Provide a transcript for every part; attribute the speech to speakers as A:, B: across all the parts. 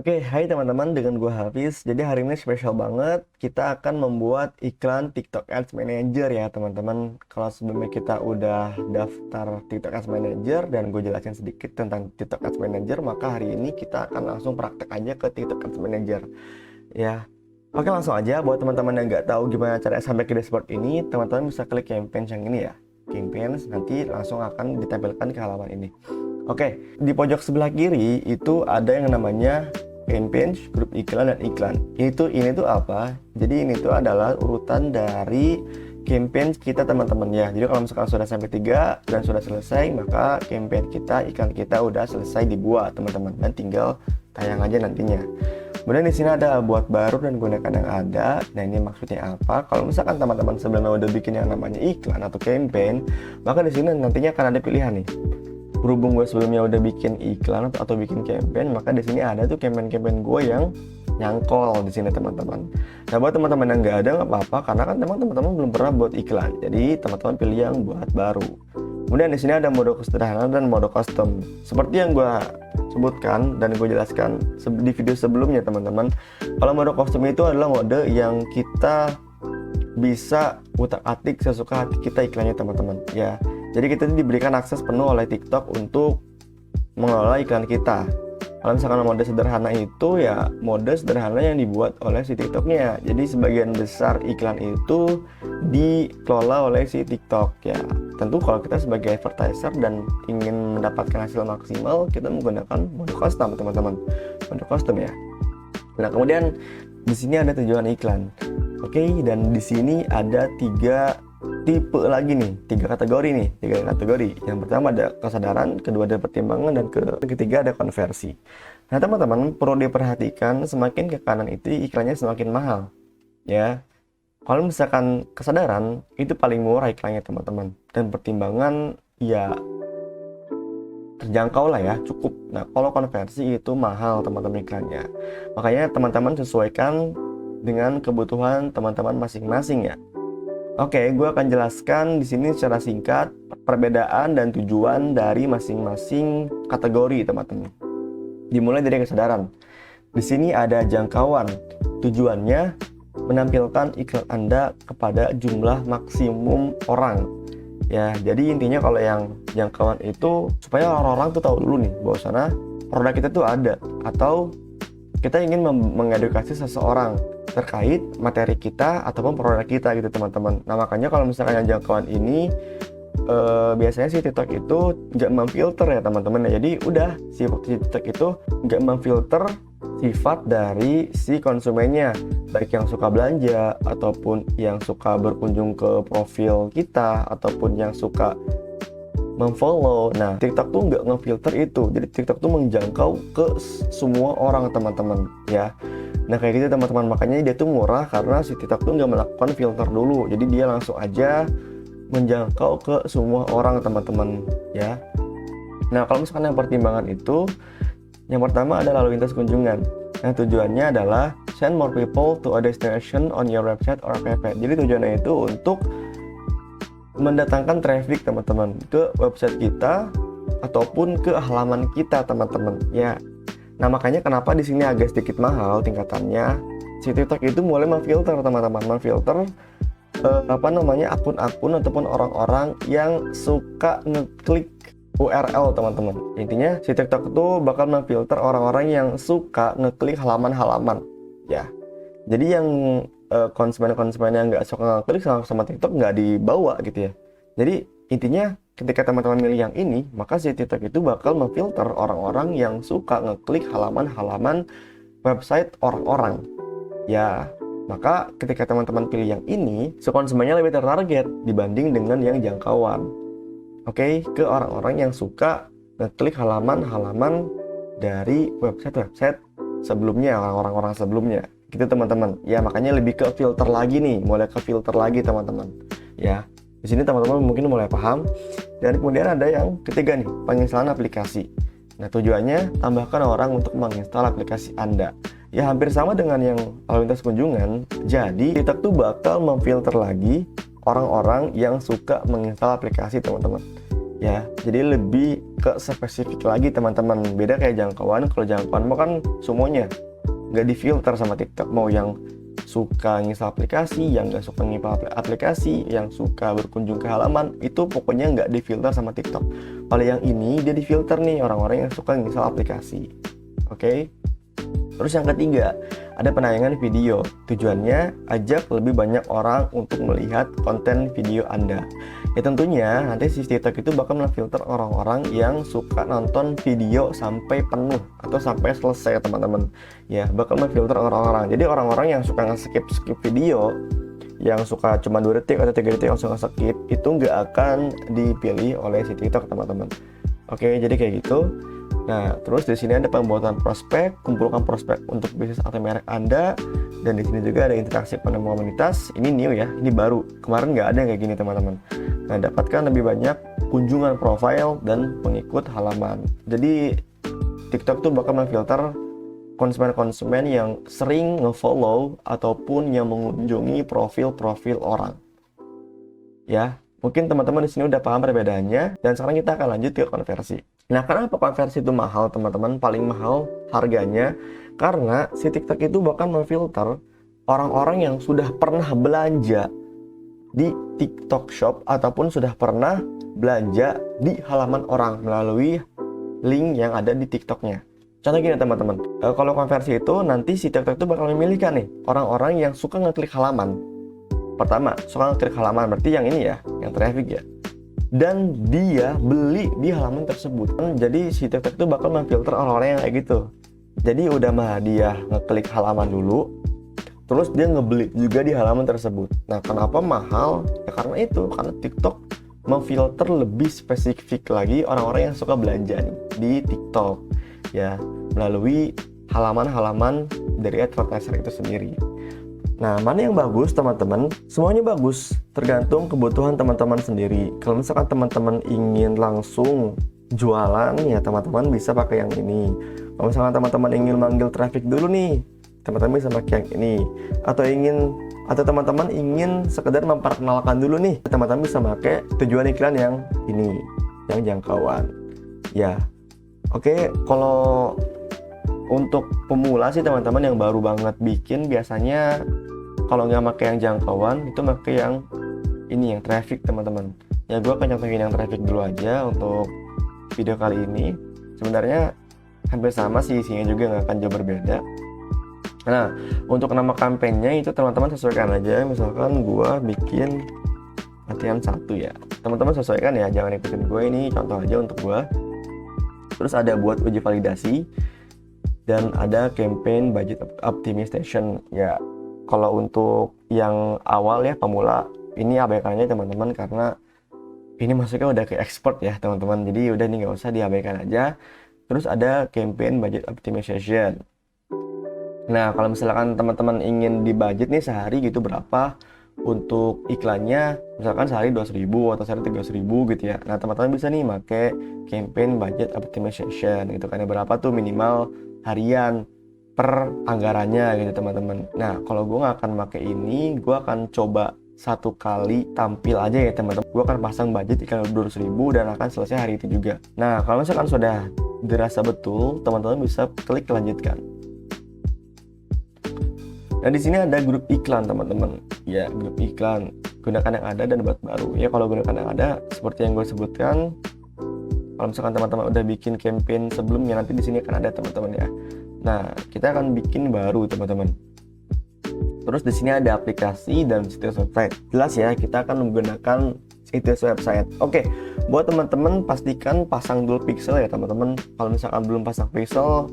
A: Oke, hai teman-teman, dengan gue Hafiz. Jadi hari ini spesial banget. Kita akan membuat iklan TikTok Ads Manager ya teman-teman. Kalau sebelumnya kita udah daftar TikTok Ads Manager dan gue jelasin sedikit tentang TikTok Ads Manager, maka hari ini kita akan langsung praktek aja ke TikTok Ads Manager. Ya, oke langsung aja. Buat teman-teman yang nggak tahu gimana cara sampai ke dashboard ini, teman-teman bisa klik campaign yang ini ya. Campaigns nanti langsung akan ditampilkan ke halaman ini. Oke, di pojok sebelah kiri itu ada yang namanya campaign, grup iklan, dan iklan. Ini tuh apa? Jadi ini tuh adalah urutan dari campaign kita teman-teman ya. Jadi kalau misalkan sudah sampai 3 dan sudah selesai, maka campaign kita, iklan kita udah selesai dibuat teman-teman, dan tinggal tayang aja nantinya. Kemudian di sini ada buat baru dan gunakan yang ada. Nah ini maksudnya apa? Kalau misalkan teman-teman sebelumnya udah bikin yang namanya iklan atau campaign, maka di sini nantinya akan ada pilihan nih. Berhubung gue sebelumnya udah bikin iklan atau bikin campaign, maka di sini ada tuh campaign gue yang nyangkol di sini teman-teman. Nah buat teman-teman yang nggak ada nggak apa-apa, karena kan teman-teman belum pernah buat iklan. Jadi teman-teman pilih yang buat baru. Kemudian di sini ada mode sederhana dan mode custom. Seperti yang gue sebutkan dan gue jelaskan di video sebelumnya teman-teman. Kalau mode custom itu adalah mode yang kita bisa utak-atik sesuka hati kita iklannya teman-teman ya. Jadi kita diberikan akses penuh oleh TikTok untuk mengelola iklan kita. Kalau misalkan mode sederhana itu ya mode sederhana yang dibuat oleh si TikToknya. Jadi sebagian besar iklan itu dikelola oleh si TikTok ya. Tentu kalau kita sebagai advertiser dan ingin mendapatkan hasil maksimal, kita menggunakan mode custom teman-teman. Mode custom ya. Nah kemudian di sini ada tujuan iklan. Oke, dan di sini ada 3 tipe lagi nih, 3 kategori nih, 3 kategori. Yang pertama ada kesadaran, kedua ada pertimbangan, dan ketiga ada konversi. Nah teman-teman perlu diperhatikan, semakin ke kanan itu iklannya semakin mahal ya. Kalau misalkan kesadaran itu paling murah iklannya teman-teman, dan pertimbangan ya terjangkau lah ya, cukup. Nah kalau konversi itu mahal teman-teman iklannya. Makanya teman-teman sesuaikan dengan kebutuhan teman-teman masing-masing ya. Oke, gue akan jelaskan di sini secara singkat perbedaan dan tujuan dari masing-masing kategori teman-teman. Dimulai dari kesadaran. Di sini ada jangkauan. Tujuannya menampilkan iklan Anda kepada jumlah maksimum orang. Ya, jadi intinya kalau yang jangkauan itu supaya orang-orang tuh tahu dulu nih bahwasanya produk kita tuh ada, atau kita ingin mengedukasi seseorang terkait materi kita ataupun produk kita gitu teman-teman. Nah makanya kalau misalkan yang jangkauan ini biasanya si TikTok itu nggak memfilter ya teman-teman. Nah, jadi udah si TikTok itu nggak memfilter sifat dari si konsumennya, baik yang suka belanja ataupun yang suka berkunjung ke profil kita ataupun yang suka memfollow. Nah TikTok tuh nggak ngefilter itu, jadi TikTok tuh menjangkau ke semua orang teman-teman ya. Nah kayak gitu teman-teman, makanya dia tuh murah karena si TikTok tuh nggak melakukan filter dulu, jadi dia langsung aja menjangkau ke semua orang teman-teman ya. Nah kalau misalkan yang pertimbangan itu, yang pertama adalah lalu lintas kunjungan. Nah tujuannya adalah send more people to a destination on your website or app. Jadi tujuannya itu untuk mendatangkan traffic teman-teman ke website kita ataupun ke halaman kita teman-teman ya. Nah makanya kenapa di sini agak sedikit mahal tingkatannya. Si TikTok itu mulai memfilter teman-teman, memfilter akun-akun ataupun orang-orang yang suka ngeklik URL teman-teman. Intinya si TikTok itu bakal memfilter orang-orang yang suka ngeklik halaman-halaman ya. Jadi yang konsumen-konsumen yang nggak suka ngeklik sama TikTok nggak dibawa gitu ya. Jadi intinya ketika teman-teman milih yang ini, maka si TikTok itu bakal memfilter orang-orang yang suka ngeklik halaman-halaman website orang-orang ya. Maka ketika teman-teman pilih yang ini, si konsumennya lebih tertarget dibanding dengan yang jangkauan. Oke, ke orang-orang yang suka ngeklik halaman-halaman dari website-website sebelumnya, orang-orang sebelumnya gitu teman-teman ya. Makanya lebih ke filter lagi nih, mulai ke filter lagi teman-teman ya. Di sini teman-teman mungkin mulai paham. Dan kemudian ada yang ketiga nih, penginstalan aplikasi. Nah tujuannya tambahkan orang untuk menginstal aplikasi Anda ya, hampir sama dengan yang lalu lintas kunjungan. Jadi TikTok tuh bakal memfilter lagi orang-orang yang suka menginstal aplikasi teman-teman ya. Jadi lebih ke spesifik lagi teman-teman. Beda kayak jangkauan, kalau jangkauan mau kan semuanya nggak difilter sama TikTok. Mau yang suka nginstal aplikasi, yang nggak suka nginstal aplikasi, yang suka berkunjung ke halaman, itu pokoknya nggak difilter sama TikTok. Kalau yang ini dia difilter nih, orang-orang yang suka nginstal aplikasi. Oke. Terus yang ketiga, ada penayangan video. Tujuannya ajak lebih banyak orang untuk melihat konten video Anda. Ya tentunya nanti si TikTok itu bakal memfilter orang-orang yang suka nonton video sampai penuh atau sampai selesai teman-teman. Ya, bakal memfilter orang-orang. Jadi orang-orang yang suka nge-skip video, yang suka cuma 2 detik atau 3 detik langsung nge-skip, itu nggak akan dipilih oleh si TikTok teman-teman. Oke, jadi kayak gitu. Nah, terus di sini ada pembuatan prospek, kumpulkan prospek untuk bisnis atau merek Anda, dan di sini juga ada interaksi penemu komunitas. Ini new ya, ini baru. Kemarin nggak ada yang kayak gini teman-teman. Nah, dapatkan lebih banyak kunjungan profile dan pengikut halaman. Jadi TikTok tuh bakal memfilter konsumen-konsumen yang sering nge-follow ataupun yang mengunjungi profil-profil orang. Ya, mungkin teman-teman di sini udah paham perbedaannya, dan sekarang kita akan lanjut ke konversi. Nah, kenapa konversi itu mahal teman-teman? Paling mahal harganya karena si TikTok itu bahkan memfilter orang-orang yang sudah pernah belanja di TikTok Shop ataupun sudah pernah belanja di halaman orang melalui link yang ada di TikToknya. Contoh gini teman-teman, kalau konversi itu nanti si TikTok itu bakal memilihkan nih orang-orang yang suka ngeklik halaman. Pertama, suka ngeklik halaman berarti yang ini ya, yang traffic ya. Dan dia beli di halaman tersebut. Jadi si TikTok itu bakal memfilter orang-orang yang kayak gitu. Jadi udah mah dia ngeklik halaman dulu, terus dia ngebeli juga di halaman tersebut. Nah, kenapa mahal? Ya karena itu, karena TikTok memfilter lebih spesifik lagi orang-orang yang suka belanja nih di TikTok ya, melalui halaman-halaman dari advertiser itu sendiri. Nah, mana yang bagus teman-teman? Semuanya bagus, tergantung kebutuhan teman-teman sendiri. Kalau misalkan teman-teman ingin langsung jualan, ya teman-teman bisa pakai yang ini. Kalau misalkan teman-teman ingin manggil traffic dulu nih, teman-teman bisa pakai yang ini. Atau teman-teman ingin sekedar memperkenalkan dulu nih, teman-teman bisa pakai tujuan iklan yang ini, yang jangkauan. Ya, oke. Kalau untuk pemula sih teman-teman yang baru banget bikin, biasanya kalau nggak pakai yang jangkauan, itu pakai yang ini, yang traffic teman-teman. Ya, gue akan contohin yang traffic dulu aja untuk video kali ini. Sebenarnya hampir sama sih, isinya juga nggak akan jauh berbeda. Nah, untuk nama kampanyenya itu teman-teman sesuaikan aja. Misalkan gue bikin latihan 1 ya, teman-teman sesuaikan ya, jangan ikutin gue, ini contoh aja untuk gue. Terus ada buat uji validasi, dan ada campaign budget optimization ya. Kalau untuk yang awal ya, pemula, ini abaikan aja teman-teman, karena ini masuknya udah ke expert ya teman-teman, jadi udah nih nggak usah diabaikan aja. Terus ada campaign budget optimization. Nah, kalau misalkan teman-teman ingin di budget nih sehari gitu berapa untuk iklannya, misalkan sehari 200.000 atau sehari 300.000 gitu ya. Nah, teman-teman bisa nih pakai campaign budget optimization gitu kan, berapa tuh minimal harian per anggarannya gitu teman-teman. Nah, kalau gue nggak akan pakai ini, gue akan coba 1 kali tampil aja ya teman-teman. Gue akan pasang budget iklan 200.000 dan akan selesai hari itu juga. Nah, kalau misalkan sudah dirasa betul, teman-teman bisa klik lanjutkan. Nah, di sini ada grup iklan teman-teman. Ya, grup iklan. Gunakan yang ada dan buat baru. Ya, kalau gunakan yang ada seperti yang gue sebutkan. Kalau misalkan teman-teman udah bikin campaign sebelumnya, nanti di sini akan ada teman-teman ya. Nah, kita akan bikin baru teman-teman. Terus di sini ada aplikasi dan situs website. Jelas ya, kita akan menggunakan situs website. Oke, buat teman-teman pastikan pasang dulu pixel ya teman-teman. Kalau misalkan belum pasang pixel,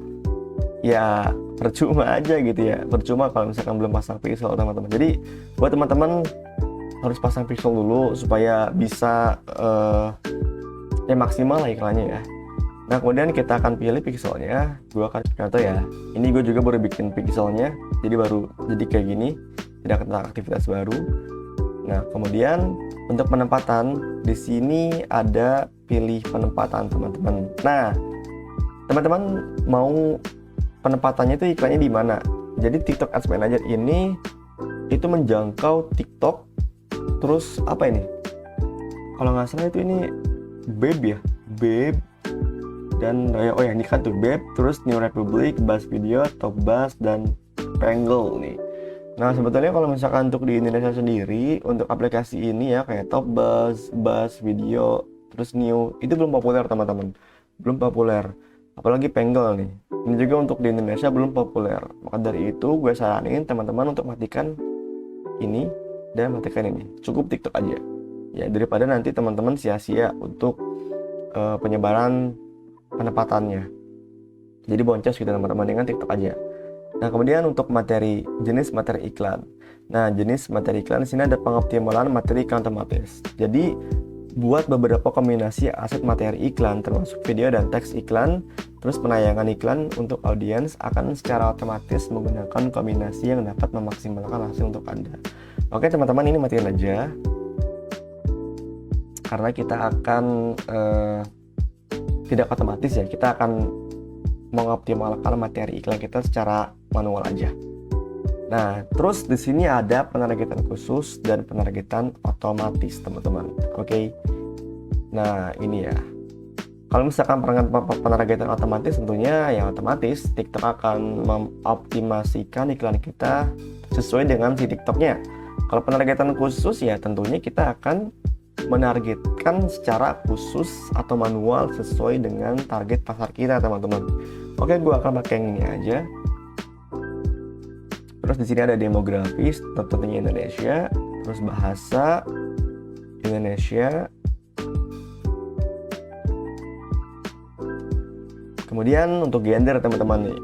A: ya percuma aja gitu ya. Percuma kalau misalkan belum pasang pixel teman-teman. Jadi buat teman-teman harus pasang pixel dulu supaya bisa ya maksimal lah iklannya ya. Nah, kemudian kita akan pilih pixelnya. Gue akan contoh ya, ini gue juga baru bikin pixelnya, jadi kayak gini, tidak ada aktivitas baru. Nah, kemudian untuk penempatan di sini ada pilih penempatan teman-teman. Nah, teman-teman mau penempatannya itu iklannya di mana? Jadi TikTok Ads Manager ini itu menjangkau TikTok, terus apa ini? Kalau nggak salah itu ini Babe ya, Babe, dan oh ya ini kan tuh Beb, terus New Republic, Buzz Video, Top Buzz, dan Prangle nih. Nah sebetulnya kalau misalkan untuk di Indonesia sendiri untuk aplikasi ini ya kayak Top Buzz, Buzz Video, terus New itu belum populer teman-teman, belum populer. Apalagi Prangle nih, ini juga untuk di Indonesia belum populer. Maka dari itu gue saranin teman-teman untuk matikan ini dan matikan ini. Cukup TikTok aja. Ya daripada nanti teman-teman sia-sia untuk penyebaran penempatannya. Jadi boncos gitu teman-teman, dengan TikTok aja. Nah, kemudian untuk jenis materi iklan. Nah, jenis materi iklan di sini ada pengoptimalan materi iklan otomatis. Jadi, buat beberapa kombinasi aset materi iklan termasuk video dan teks iklan, terus penayangan iklan untuk audiens akan secara otomatis menggunakan kombinasi yang dapat memaksimalkan hasil untuk Anda. Oke, teman-teman, ini matiin aja. Karena kita akan tidak otomatis ya, kita akan mengoptimalkan materi iklan kita secara manual aja. Nah, terus di sini ada penargetan khusus dan penargetan otomatis, teman-teman. Oke. Nah, ini ya. Kalau misalkan penargetan otomatis, tentunya yang otomatis TikTok akan mengoptimasikan iklan kita sesuai dengan si TikToknya. Kalau penargetan khusus ya tentunya kita akan menargetkan secara khusus atau manual sesuai dengan target pasar kita, teman-teman. Oke, gue akan pakai yang ini aja. Terus di sini ada demografis, tentunya Indonesia, terus bahasa Indonesia. Kemudian untuk gender teman-teman nih.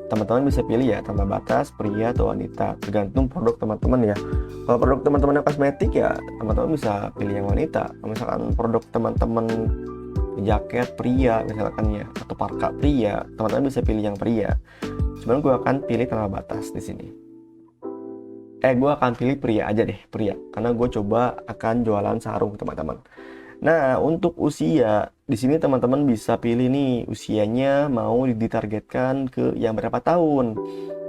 A: Teman-teman bisa pilih ya tanpa batas pria atau wanita, tergantung produk teman-teman ya. Kalau produk teman-teman yang kosmetik ya teman-teman bisa pilih yang wanita. Kalau misalkan produk teman-teman jaket pria misalkan ya, atau parka pria, teman-teman bisa pilih yang pria. Cuman gue akan pilih tanpa batas di sini. Gue akan pilih pria aja deh, pria, karena gue coba akan jualan sarung teman-teman. Nah, untuk usia di sini teman-teman bisa pilih nih usianya mau ditargetkan ke yang berapa tahun.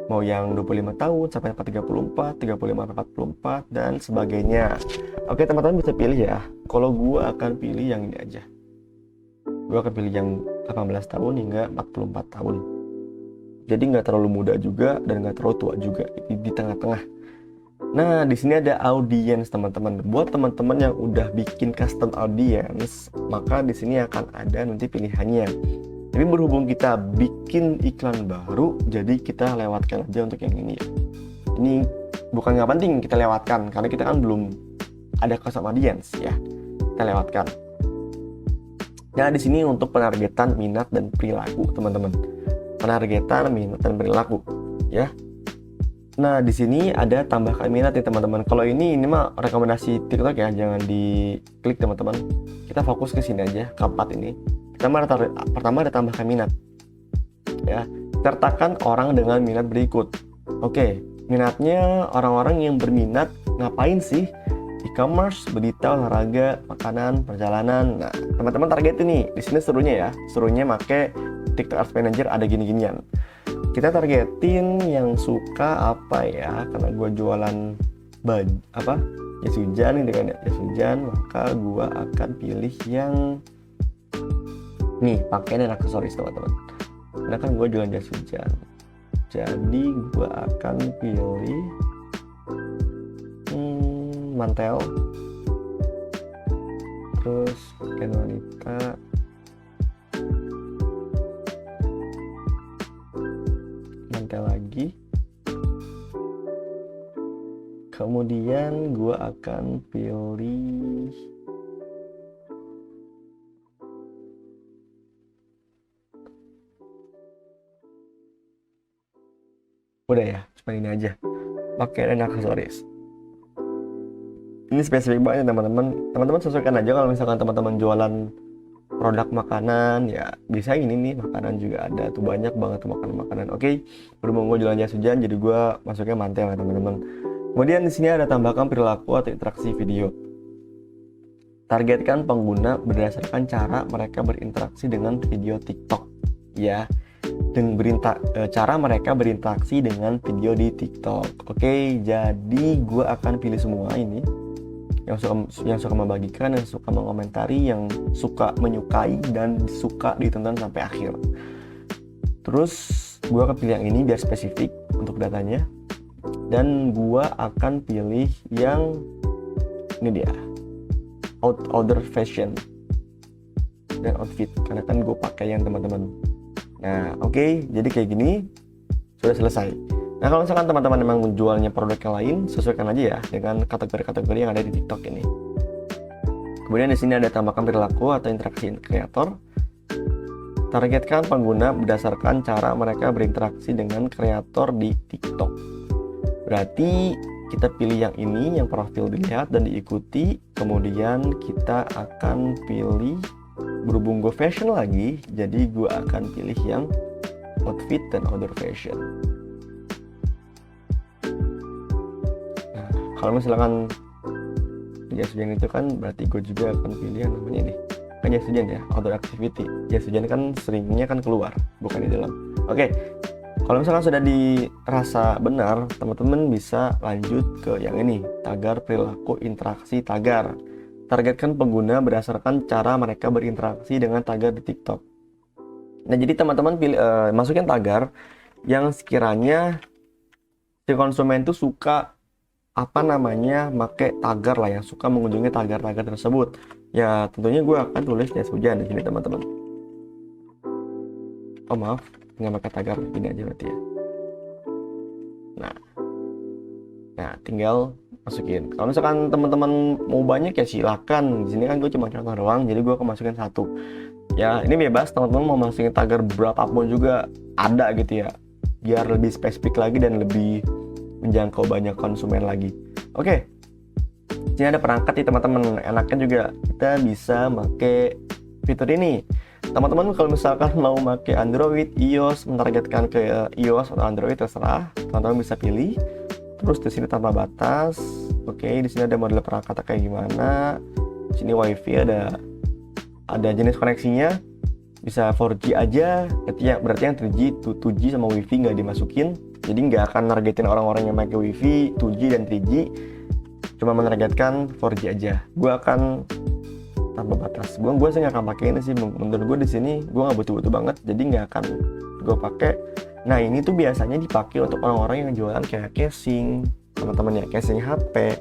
A: Mau yang 25 tahun sampai 34, 35, 44 dan sebagainya. Oke, teman-teman bisa pilih ya. Kalau gue akan pilih yang ini aja. Gue akan pilih yang 18 tahun hingga 44 tahun. Jadi nggak terlalu muda juga dan nggak terlalu tua juga, di tengah-tengah. Nah, di sini ada audience teman-teman. Buat teman-teman yang udah bikin custom audience, maka di sini akan ada nanti pilihannya. Tapi berhubung kita bikin iklan baru, jadi kita lewatkan aja untuk yang ini ya. Ini bukan nggak penting kita lewatkan, karena kita kan belum ada custom audience ya. Kita lewatkan. Nah, di sini untuk penargetan minat dan perilaku teman-teman. Penargetan minat dan perilaku ya. Nah, di sini ada tambahkan minat nih teman-teman. Kalau ini mah rekomendasi TikTok ya, jangan diklik teman-teman. Kita fokus ke sini aja, ke 4 ini. Pertama ada tambahkan minat. Ya, sertakan orang dengan minat berikut. Oke, minatnya orang-orang yang berminat ngapain sih? E-commerce, berita, olahraga, makanan, perjalanan. Nah, teman-teman target ini. Di sini serunya ya. Serunya make TikTok Ads Manager ada gini-ginian. Kita targetin yang suka apa ya, karena gue jualan jas hujan ini kan ya, jas hujan, maka gue akan pilih yang nih pakaian dan aksesoris teman-teman, karena kan gue jualan jas hujan, jadi gue akan pilih mantel, terus pakaian wanita, lagi. Kemudian gue akan pilih udah ya, cuma ini aja, pakaian dan aksesoris. Ini spesifik banget teman-teman. Teman-teman sesuaikan aja. Kalau misalkan teman-teman jualan produk makanan ya bisa ini nih, makanan juga ada tuh, banyak banget tuh makanan. Oke, berhubung gue jualan jas hujan jadi gue masuknya mantel ya teman-teman. Kemudian di sini ada tambahkan perilaku atau interaksi video. Targetkan pengguna berdasarkan cara mereka berinteraksi dengan video TikTok ya, dan cara mereka berinteraksi dengan video di TikTok. Oke, jadi gue akan pilih semua ini yang suka membagikan, yang suka mengomentari, yang suka menyukai dan suka ditonton sampai akhir. Terus gue akan pilih yang ini biar spesifik untuk datanya, dan gue akan pilih yang ini dia, outdoor fashion dan outfit, karena kan gue pakai yang teman-teman. Nah oke, jadi kayak gini sudah selesai. Nah kalau misalkan teman-teman memang menjualnya produk yang lain, sesuaikan aja ya dengan kategori-kategori yang ada di TikTok ini. Kemudian di sini ada tambahkan perilaku atau interaksi kreator. Targetkan pengguna berdasarkan cara mereka berinteraksi dengan kreator di TikTok. Berarti kita pilih yang ini, yang profil dilihat dan diikuti. Kemudian kita akan pilih, berhubung gue fashion lagi, jadi gue akan pilih yang outfit dan outdoor fashion. Kalau misalkan jas hujan itu kan berarti gue juga akan pilih yang namanya ini, kan jas hujan ya, outdoor activity. Jas hujan kan seringnya kan keluar, bukan di dalam. Oke, kalau misalkan sudah dirasa benar, teman-teman bisa lanjut ke yang ini, tagar perilaku interaksi tagar. Targetkan pengguna berdasarkan cara mereka berinteraksi dengan tagar di TikTok. Nah jadi teman-teman masukin tagar yang sekiranya si konsumen itu suka make tagar lah, yang suka mengunjungi tagar-tagar tersebut. Ya tentunya gue akan tulis jas hujan di sini teman-teman. Oh maaf, nggak pakai tagar, ini aja berarti ya. Nah tinggal masukin. Kalau misalkan teman-teman mau banyak ya silakan. Di sini kan gue cuma contoh doang, jadi gue akan masukin satu. Ya ini bebas, teman-teman mau masukin tagar berapapun juga ada gitu ya, biar lebih spesifik lagi dan lebih menjangkau banyak konsumen lagi. Oke, sini ada perangkat nih teman-teman. Enaknya juga kita bisa pakai fitur ini. Teman-teman kalau misalkan mau pakai Android, iOS, mentargetkan ke iOS atau Android terserah, teman-teman bisa pilih. Terus di sini tanpa batas. Oke, di sini ada model perangkat kayak gimana. Di sini WiFi ada jenis koneksinya. Bisa 4G aja, berarti yang 3G, 2G sama WiFi nggak dimasukin. Jadi nggak akan nargetin orang-orang yang pakai WiFi, 2G dan 3G, cuma menargetkan 4G aja. Gue akan tanpa batas. Gue sih nggak akan pakai ini sih. Menurut gue di sini gue nggak butuh-butuh banget, jadi nggak akan gue pakai. Nah ini tuh biasanya dipakai untuk orang-orang yang jualan kayak casing, teman-teman ya, casing HP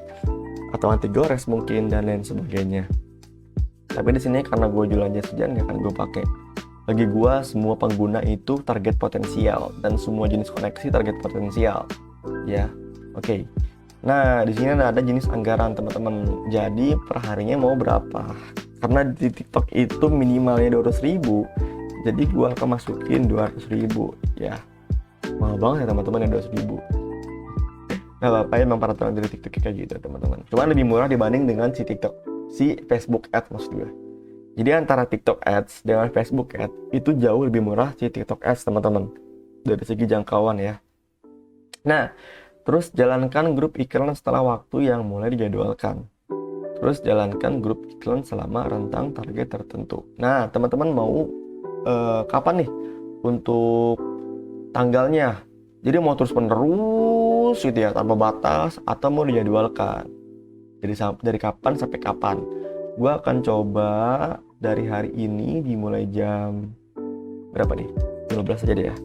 A: atau anti gores mungkin dan lain sebagainya. Tapi di sini karena gue jualan jas hujan nggak akan gue pakai. Bagi gue semua pengguna itu target potensial dan semua jenis koneksi target potensial. Ya, oke. Nah di sini ada jenis anggaran teman-teman. Jadi perharinya mau berapa? Karena di TikTok itu minimalnya 200.000, jadi gue akan masukin 200.000 ya. Mahal banget ya teman-teman ya 200.000. Gak apa-apa ya, memang peraturan dari TikTok kayak gitu teman-teman. Cuma lebih murah dibanding dengan si Facebook Ads maksud gue. Jadi antara TikTok Ads dengan Facebook Ads itu jauh lebih murah si TikTok Ads teman-teman, dari segi jangkauan ya. Nah, terus jalankan grup iklan setelah waktu yang mulai dijadwalkan. Terus jalankan grup iklan selama rentang target tertentu. Nah, teman-teman mau kapan nih untuk tanggalnya? Jadi mau terus menerus gitu ya, tanpa batas, atau mau dijadwalkan? Jadi dari kapan sampai kapan? Gue akan coba dari hari ini dimulai jam berapa nih? 12 aja deh ya.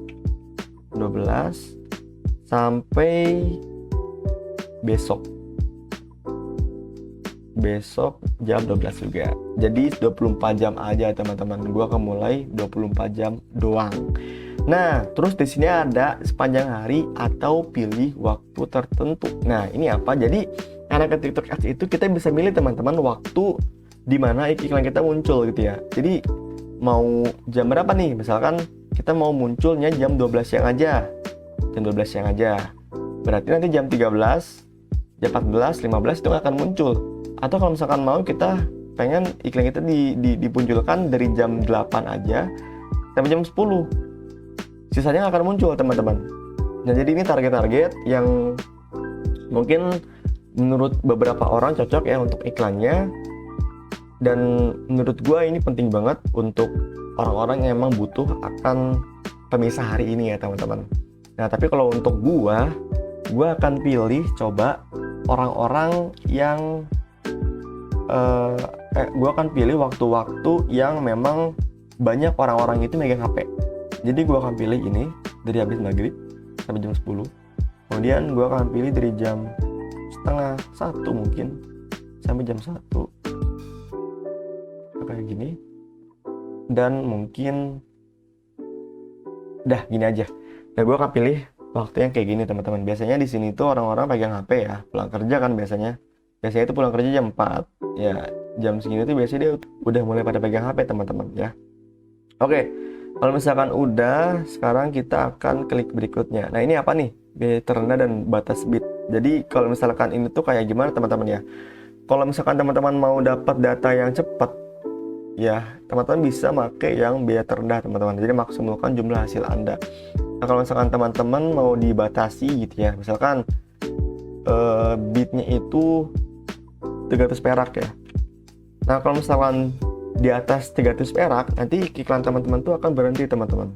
A: 12 sampai besok jam 12 juga. Jadi 24 jam aja teman-teman. Gue akan mulai 24 jam doang. Nah, terus di sini ada sepanjang hari atau pilih waktu tertentu. Nah, ini apa? Jadi karena ke TikTok Ads itu kita bisa milih teman-teman waktu di mana iklan kita muncul gitu ya. Jadi mau jam berapa nih? Misalkan kita mau munculnya jam 12 siang aja. Jam 12 siang aja. Berarti nanti jam 13, jam 14, 15 itu akan muncul. Atau kalau misalkan mau kita pengen iklan kita dimunculkan dari jam 8 aja sampai jam 10. Sisanya akan muncul teman-teman. Nah, jadi ini target-target yang mungkin menurut beberapa orang cocok ya untuk iklannya. Dan menurut gue ini penting banget untuk orang-orang yang emang butuh akan pemisah hari ini ya teman-teman. Nah tapi kalau untuk gue akan pilih coba orang-orang yang gue akan pilih waktu-waktu yang memang banyak orang-orang itu megang HP. Jadi gue akan pilih ini dari habis maghrib sampai jam 10. Kemudian gue akan pilih dari jam setengah 1 mungkin sampai jam 1 kayak gini. Dan mungkin gini aja. Nah, gue akan pilih waktu yang kayak gini teman-teman. Biasanya di sini tuh orang-orang pegang HP ya, pulang kerja kan biasanya. Biasanya itu pulang kerja jam 4. Ya, jam segini tuh biasanya dia udah mulai pada pegang HP teman-teman ya. Oke, kalau misalkan udah, sekarang kita akan klik berikutnya. Nah, ini apa nih? Biaya terendah dan batas bit. Jadi kalau misalkan ini tuh kayak gimana teman-teman ya? Kalau misalkan teman-teman mau dapat data yang cepat, ya teman-teman bisa pakai yang biaya terendah teman-teman. Jadi maksimalkan jumlah hasil Anda. Nah, kalau misalkan teman-teman mau dibatasi gitu ya, misalkan bitnya itu 300 perak ya. Nah, kalau misalkan di atas 300 perak, nanti iklan teman-teman tuh akan berhenti teman-teman.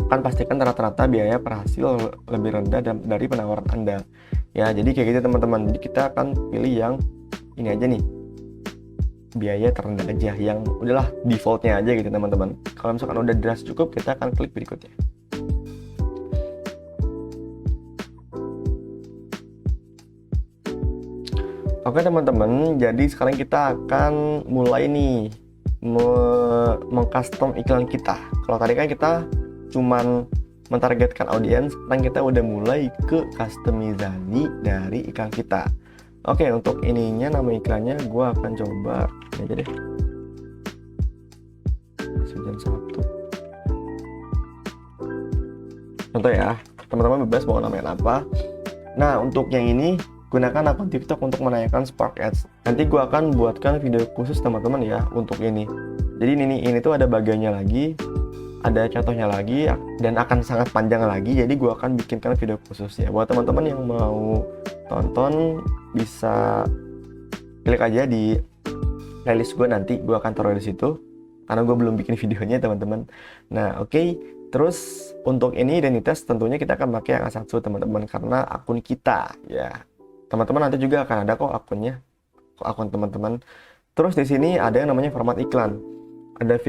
A: Kan pastikan rata-rata biaya per hasil lebih rendah dari penawaran Anda. Ya, jadi kayak gitu teman-teman. Jadi kita akan pilih yang ini aja nih. Biaya terendah aja, yang udahlah defaultnya aja gitu teman-teman. Kalau misalkan udah dirasa cukup, kita akan klik berikutnya. Oke teman-teman, jadi sekarang kita akan mulai nih mengcustom iklan kita. Kalau tadi kan kita cuman mentargetkan audiens, sekarang kita udah mulai ke customisasi dari iklan kita. Oke, untuk ininya nama iklannya gue akan coba ini aja deh. Season 1. Contoh ya, teman-teman bebas mau namain apa. Nah, untuk yang ini gunakan akun TikTok untuk menanyakan Spark Ads. Nanti gue akan buatkan video khusus teman-teman ya untuk ini. Jadi ini tuh ada bagiannya lagi, ada contohnya lagi, dan akan sangat panjang lagi. Jadi gue akan bikinkan video khusus ya. Buat teman-teman yang mau tonton bisa klik aja di playlist gue, nanti gue akan taruh di situ karena gue belum bikin videonya teman-teman. Nah oke. Terus untuk ini identitas tentunya kita akan pakai yang A1 teman-teman karena akun kita ya. Teman-teman nanti juga akan ada kok akunnya, akun teman-teman. Terus di sini ada yang namanya format iklan. Ada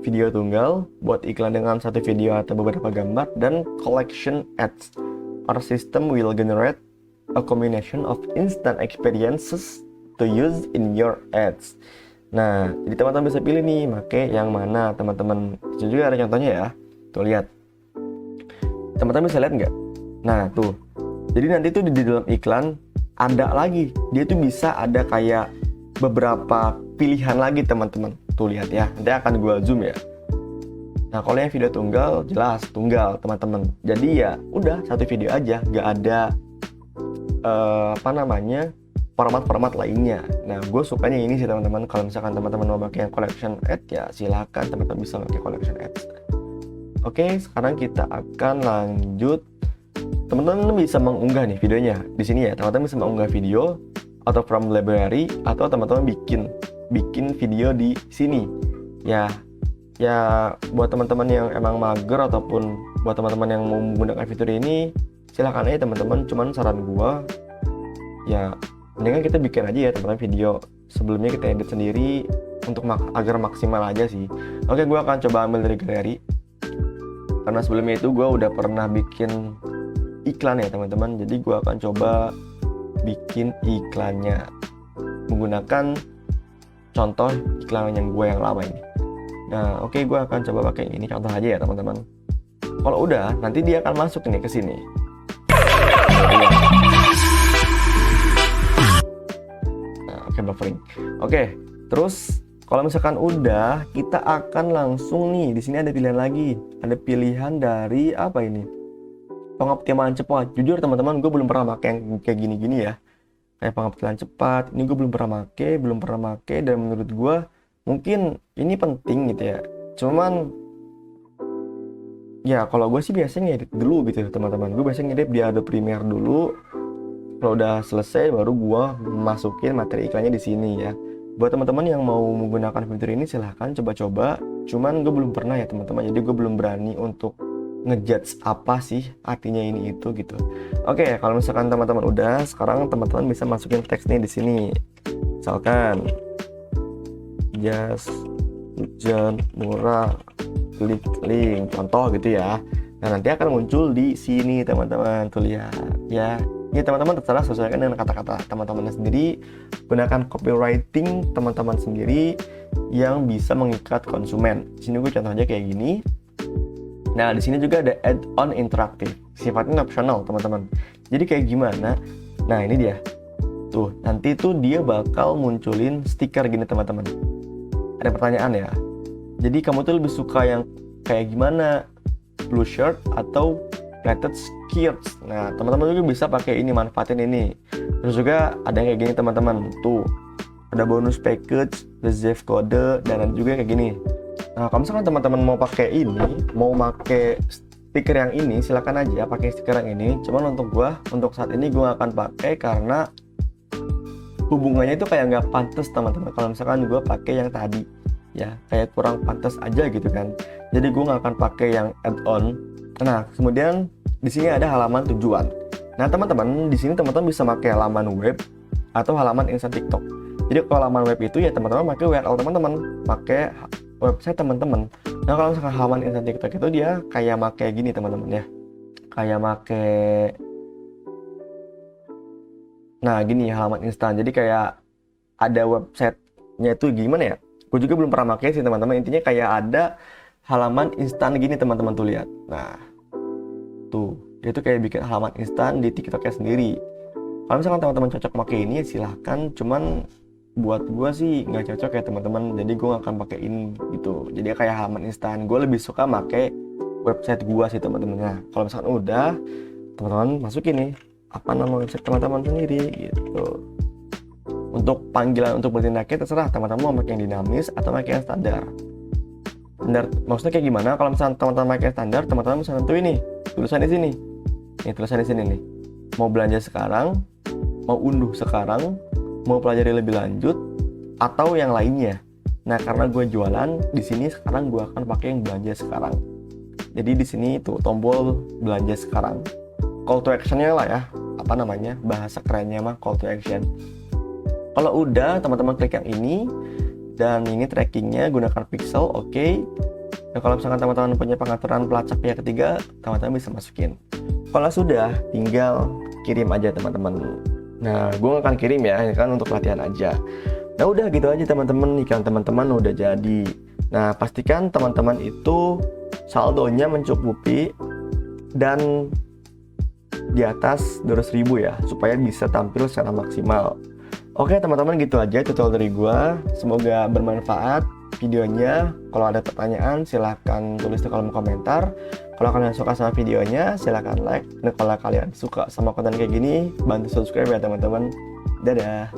A: video tunggal buat iklan dengan satu video atau beberapa gambar, dan collection ads. Our system will generate a combination of instant experiences to use in your ads. Nah, jadi teman-teman bisa pilih nih, pakai yang mana teman-teman. Di juga ada contohnya ya. Tuh lihat. Teman-teman bisa lihat nggak? Nah tuh. Jadi nanti tuh di dalam iklan ada lagi, dia tuh bisa ada kayak beberapa pilihan lagi teman-teman. Tuh lihat ya, nanti akan gue zoom ya. Nah kalau yang video tunggal, jelas tunggal teman-teman. Jadi ya udah satu video aja, gak ada format-format lainnya. Nah gue sukanya ini sih teman-teman. Kalau misalkan teman-teman mau pakai yang collection ad, ya silakan teman-teman bisa pakai collection ads. Oke, sekarang kita akan lanjut. Teman-teman bisa mengunggah nih videonya di sini ya. Teman-teman bisa mengunggah video atau from library, atau teman-teman bikin video di sini. Ya buat teman-teman yang emang mager ataupun buat teman-teman yang mau menggunakan fitur ini, silahkan aja teman-teman. Cuman saran gua ya mendingan kita bikin aja ya teman-teman video. Sebelumnya kita edit sendiri untuk agar maksimal aja sih. Oke, gua akan coba ambil dari galeri. Karena sebelumnya itu gua udah pernah bikin iklan ya teman-teman, jadi gue akan coba bikin iklannya menggunakan contoh iklan yang lama ini. Nah oke, gue akan coba pakai ini contoh aja ya teman-teman. Kalau udah, nanti dia akan masuk nih ke sini. Nah oke, buffering. Oke, terus kalau misalkan udah, kita akan langsung nih, di sini ada pilihan lagi, ada pilihan dari apa ini? Pengoptimalan cepat. Jujur teman-teman, gue belum pernah pakai yang kayak gini-gini ya. Kayak pengoptimalan cepat. Ini gue belum pernah pakai, dan menurut gue mungkin ini penting gitu ya. Cuman ya kalau gue sih biasanya ngedit dulu gitu teman-teman. Gue biasanya ngedit di Adobe Premiere dulu. Kalau udah selesai baru gue masukin materi iklannya di sini ya. Buat teman-teman yang mau menggunakan fitur ini silahkan coba-coba. Cuman gue belum pernah ya teman-teman. Jadi gue belum berani untuk ngejudge apa sih artinya ini itu gitu. Oke, kalau misalkan teman-teman udah, sekarang teman-teman bisa masukin teksnya di sini. misalkan jas hujan murah, klik link, contoh gitu ya. Nah, nanti akan muncul di sini teman-teman, tuh lihat ya. Ini teman-teman terserah sesuaikan dengan kata-kata teman-teman sendiri, gunakan copywriting teman-teman sendiri yang bisa mengikat konsumen. Di sini gue contoh aja kayak gini. Nah, di sini juga ada add-on interaktif, sifatnya optional teman-teman. Jadi kayak gimana? Nah, ini dia. Tuh, nanti tuh dia bakal munculin stiker gini teman-teman. Ada pertanyaan ya. Jadi kamu tuh lebih suka yang kayak gimana? Blue shirt atau plated skirts. Nah, teman-teman juga bisa pakai ini, manfaatin ini. Terus juga ada yang kayak gini teman-teman. Tuh, ada bonus package, reserve kode, dan ada juga kayak gini. Nah, kalau misalkan teman-teman mau pakai ini, mau pakai stiker yang ini, silakan aja pakai stiker yang ini. Cuman untuk saat ini gua akan pakai karena hubungannya itu kayak nggak pantas teman-teman. Kalau misalkan gua pakai yang tadi, ya kayak kurang pantas aja gitu kan. Jadi gua nggak akan pakai yang add-on. Nah, kemudian di sini ada halaman tujuan. Nah, teman-teman, di sini teman-teman bisa pakai halaman web atau halaman instan TikTok. Jadi kalau halaman web itu ya teman-teman pakai URL teman-teman, pakai website teman-teman. Nah, kalau misalkan halaman instan TikTok itu dia kayak pakai gini teman-teman ya. Kayak pakai nah, gini halaman instan. Jadi kayak ada websitenya itu gimana ya? Gue juga belum pernah pakai sih teman-teman. Intinya kayak ada halaman instan gini teman-teman tuh lihat. Nah, tuh, dia tuh kayak bikin halaman instan di TikToknya sendiri. Kalau misalkan teman-teman cocok pakai ini, silahkan. Cuman buat gue sih nggak cocok ya teman-teman. Jadi gue nggak akan pakai ini gitu. Jadi kayak halaman instan. Gue lebih suka pakai website gue sih teman-teman. Nah, kalau misalkan udah, teman-teman masukin nih apa nama website teman-teman sendiri gitu. Untuk panggilan untuk bertindaknya terserah teman-teman mau pakai yang dinamis atau pakai yang standar. Standar maksudnya kayak gimana? Kalau misalnya teman-teman pakai standar, teman-teman bisa nentuin nih tulisan di sini. Nih tulisan di sini nih. Mau belanja sekarang, mau unduh sekarang, mau pelajari lebih lanjut, atau yang lainnya. Nah, karena gue jualan di sini sekarang gue akan pakai yang belanja sekarang. Jadi di sini tuh tombol belanja sekarang. Call to action-nya lah ya. Apa namanya? Bahasa kerennya mah call to action. Kalau udah teman-teman klik yang ini dan ini trackingnya gunakan pixel, oke. Nah, kalau misalkan teman-teman punya pengaturan pelacak pihak ketiga, teman-teman bisa masukin. Kalau sudah, tinggal kirim aja teman-teman. Nah, gue akan kirim ya, ini kan untuk latihan aja. Nah, udah gitu aja teman-teman, iklan teman-teman udah jadi. Nah, pastikan teman-teman itu saldonya mencukupi dan di atas 200.000 ya, supaya bisa tampil secara maksimal. Oke teman-teman, gitu aja tutorial dari gua. Semoga bermanfaat videonya. Kalau ada pertanyaan silahkan tulis di kolom komentar. Kalau kalian suka sama videonya silahkan like. Dan kalau kalian suka sama konten kayak gini, bantu subscribe ya teman-teman. Dadah.